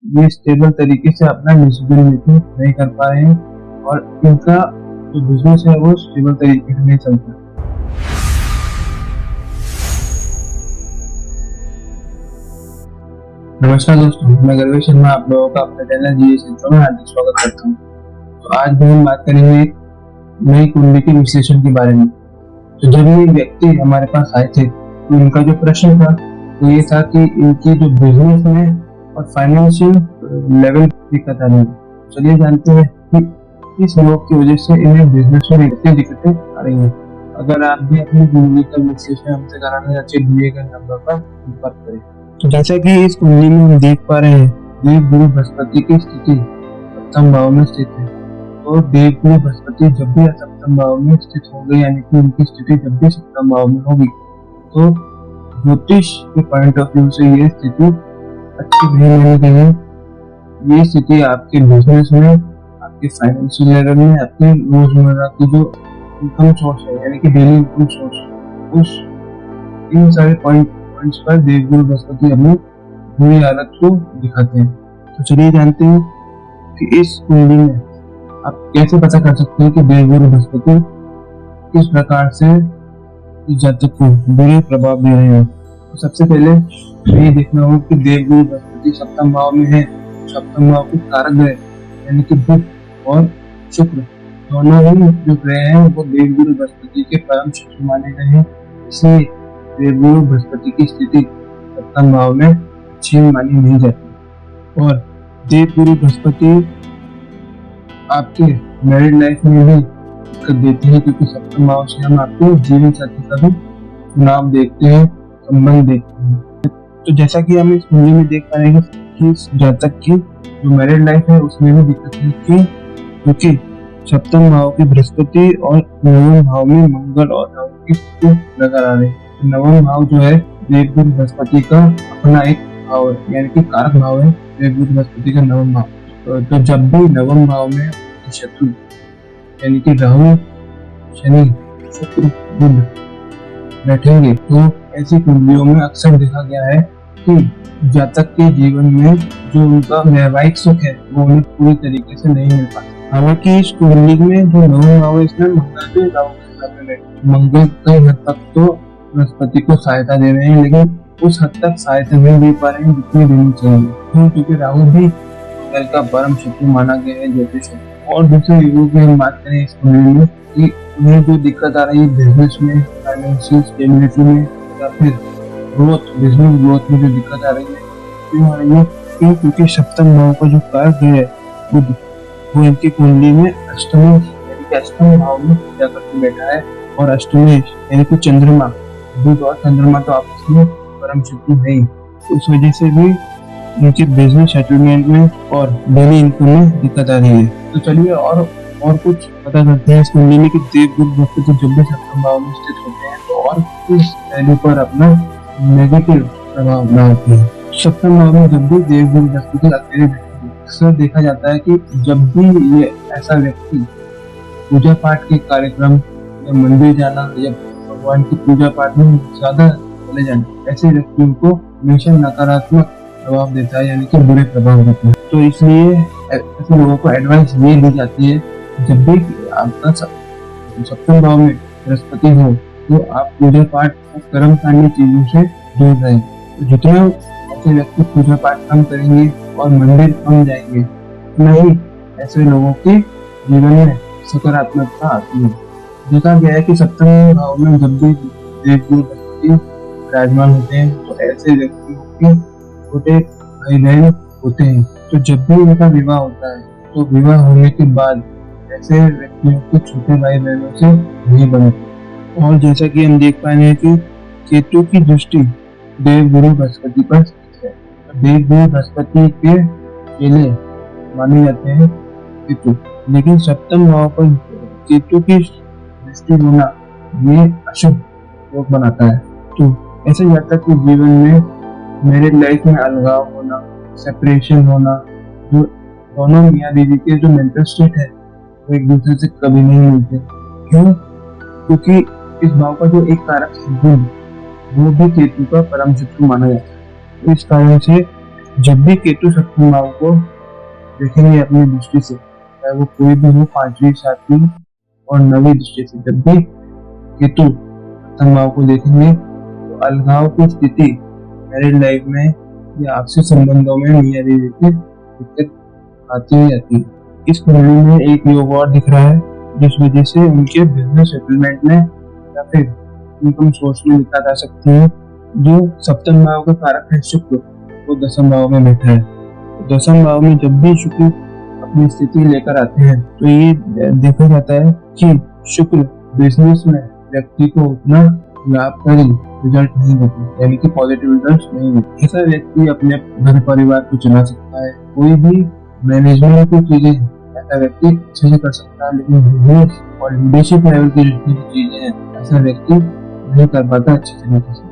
ये स्टेबल तरीके से अपना डिसीजन मेकिंग नहीं कर पा रहे हैं और इनका जो बिजनेस है वो स्टेबल तरीके से नहीं चलता। नमस्कार दोस्तों, मैं गर्वेश शर्मा आप लोगों का अपने चैनल जीएस इंफो में हार्दिक स्वागत करता हूँ। तो आज भी हम बात करेंगे एक नई कुंडली के विश्लेषण के बारे में। तो जब ये व्यक्ति हमारे पास आए थे तो इनका जो प्रश्न था वो ये था कि इनकी जो बिजनेस में और फाइनेंशियल लेवल दिक्कत आ रही है। चलिए जानते हैं कि इस लोग की वजह से इन्हें बिजनेस में कितनी दिक्कतें आ रही हैं। अगर आप भी अपनी कुंडली का विश्लेषण हमसे कराना चाहते हैं, दिए गए नंबर पर संपर्क करें। तो जैसा कि इस कुंडली में हम देख पा रहे हैं, देवगुरु बृहस्पति की स्थिति सप्तम भाव में स्थित है। तो देवगुरु बृहस्पति जब भी सप्तम भाव में स्थित होंगे, यानी कि उनकी स्थिति जब भी सप्तम भाव में होगी, तो ज्योतिष के पॉइंट ऑफ व्यू से ये स्थिति अच्छी नहीं मानी गई है। ये स्थिति आपके बिजनेस में, आपके फाइनेंशियल लेवल में, आपके रोजमर्रा की जो इनकम सोर्स है, यानी कि डेली इनकम सोर्स, उस इन सारे पॉइंट्स पर देवगुरु बृहस्पति अपनी बुरी हालत को दिखाते हैं। तो चलिए जानते हैं कि इस कुंडली में आप कैसे पता कर सकते हैं कि देवगुरु बृहस्पति किस प्रकार से इस जातक को बुरे प्रभाव दे रहे हैं। तो सबसे पहले ये देखना होगा कि देवगुरु बृहस्पति सप्तम भाव में है। सप्तम भाव के कारक ग्रह यानी कि बुध और शुक्र दोनों ही जो ग्रह हैं वो देवगुरु बृहस्पति के परम शत्रु माने गए हैं। इसलिए देवगुरु बृहस्पति की स्थिति सप्तम भाव में अच्छी मानी नहीं जाती। और देवगुरु बृहस्पति आपके मैरिड लाइफ में भी दिक्कत देती है, क्योंकि सप्तम भाव से हम आपके जीवन साथी का भी चुनाव देखते हैं, संबंध देखते हैं। तो जैसा कि हम इस कुंडली में देख पा रहे हैं कि इस जातक की जो मैरिड लाइफ है उसमें भी दिक्कत है, क्योंकि सप्तम भाव की बृहस्पति और नवम भाव में मंगल और राहु की स्थिति नजर आ रही है। तो नवम भाव जो है देवगुरु बृहस्पति का अपना एक भाव है, यानी कि कारक भाव है देवगुरु बृहस्पति का नवम भाव। तो जब भी नवम भाव में शत्रु यानी कि राहु, शनि, शुक्र, बुध बैठेंगे, तो ऐसी कुंडलियों में अक्सर देखा गया है कि जातक के जीवन में जो उनका वैवाहिक सुख है वो उन्हें पूरी तरीके से नहीं मिल पाता। हालांकि इस कुंडली में जो नवम भाव है इसमें मंगल भी राहु के साथ में बैठे, मंगल कई हद तक तो बृहस्पति को सहायता दे रहे हैं, लेकिन उस हद तक सहायता नहीं दे पा रहे हैं जितनी देनी चाहिए, क्योंकि राहु भी मंगल का परम शत्रु माना गया है ज्योतिष। और दूसरे युगों की हम बात करें इस कुंडली में कि उन्हें जो दिक्कत आ रही है बिजनेस में, फाइनेंशियल स्टेबिलिटी में, या फिर ग्रोथ, बिजनेस ग्रोथ में जो दिक्कत आ रही है, क्यों आ रही है? क्योंकि सप्तम भाव का जो कारक है बुध, वो इनकी कुंडली में अष्टमी यानी कि अष्टम भाव में पूजा करके बैठा है। और अष्टमी यानी कि चंद्रमा, बुध और चंद्रमा तो आपस में परम शत्रु है ही, उस वजह से भी इनके बिजनेस सेटलमेंट में और डेली इनकम में दिक्कत आ रही है। तो चलिए और कुछ पता करते हैं इस कुंडली में कि देवगुरु बृहस्पति जब भी सप्तम भाव में स्थित होते हैं तो और किस पहलू पर अपना नेगेटिव प्रभाव डालते हैं। सप्तम भाव में जब भी देवगुरु बृहस्पति अकेले बैठते हैं, अक्सर देखा जाता है कि जब भी ये ऐसा व्यक्ति पूजा पाठ के कार्यक्रम या मंदिर जाना या भगवान की पूजा पाठ में ज्यादा चले जाना, ऐसे व्यक्तियों को हमेशा नकारात्मक प्रभाव देता है, यानी कि बुरे प्रभाव देता है। तो इसलिए ऐसे लोगों को एडवाइस ये दी जाती है जब भी आपका सप्तम भाव में बृहस्पति हो तो आप पूजा पाठ और कर्मकांडी चीजों से दूर रहें। तो जितना ऐसे व्यक्ति पूजा पाठ कम करेंगे और मंदिर कम जाएंगे, उतना ही ऐसे लोगों के जीवन में सकारात्मकता आती है। देखा गया है कि सप्तम भाव में जब भी देवगुरु बृहस्पति विराजमान होते हैं तो ऐसे व्यक्तियों के छोटे भाई बहन होते हैं। तो जब भी उनका विवाह होता है तो विवाह होने के बाद ऐसे व्यक्तियों के छोटे भाई बहनों से नहीं बनते। और जैसा कि हम देख पा रहे हैं कि केतु की दृष्टि देवगुरु बृहस्पति पर स्थित है। तो देवगुरु बृहस्पति के चेले माने जाते हैं केतु, लेकिन सप्तम भाव पर केतु की दृष्टि होना ये अशुभ योग बनाता है। तो ऐसे जातक के जीवन में मैरिड लाइफ में अलगाव होना, सेपरेशन होना, जो दोनों मियाँ बीवी के जो मेंटल स्टेट है वो एक दूसरे से कभी नहीं मिलते। क्यों? क्योंकि इस भाव का जो एक कारक है बुध, वो भी केतु का परम शत्रु माना जाता है। तो इस कारण से जब भी केतु सप्तम भाव को देखेंगे अपनी दृष्टि से, चाहे वो कोई भी हो, 5वीं 7वीं और 9वीं दृष्टि से, जब भी केतु सप्तम भाव को देखेंगे तो अलगाव की स्थिति मैरिड लाइफ में या आपसी संबंधों में मियां बीवी की दिक्कत आती ही आती है। इस कुंडली में एक योग और दिख रहा है जिस वजह से उनके बिजनेस सेटलमेंट में या फिर इनकम सोर्स में लिखा जा सकती है। जो सप्तम भाव का कारक है शुक्र, वो दसम भाव में बैठा है। दसम भाव में जब भी शुक्र अपनी स्थिति लेकर आते हैं तो ये देखा जाता है कि शुक्र बिजनेस में व्यक्ति को उतना लाभकारी रिजल्ट नहीं देते, यानी कि पॉजिटिव रिजल्ट नहीं देते। ऐसा व्यक्ति अपने घर परिवार को चला सकता है, कोई भी मैनेजमेंट की चीजें ऐसा व्यक्ति अच्छे से कर सकता है, लेकिन बिजनेस और लीडरशिप लेवल की जितनी चीजें हैं ऐसा व्यक्ति नहीं कर पाता अच्छे तरीके से।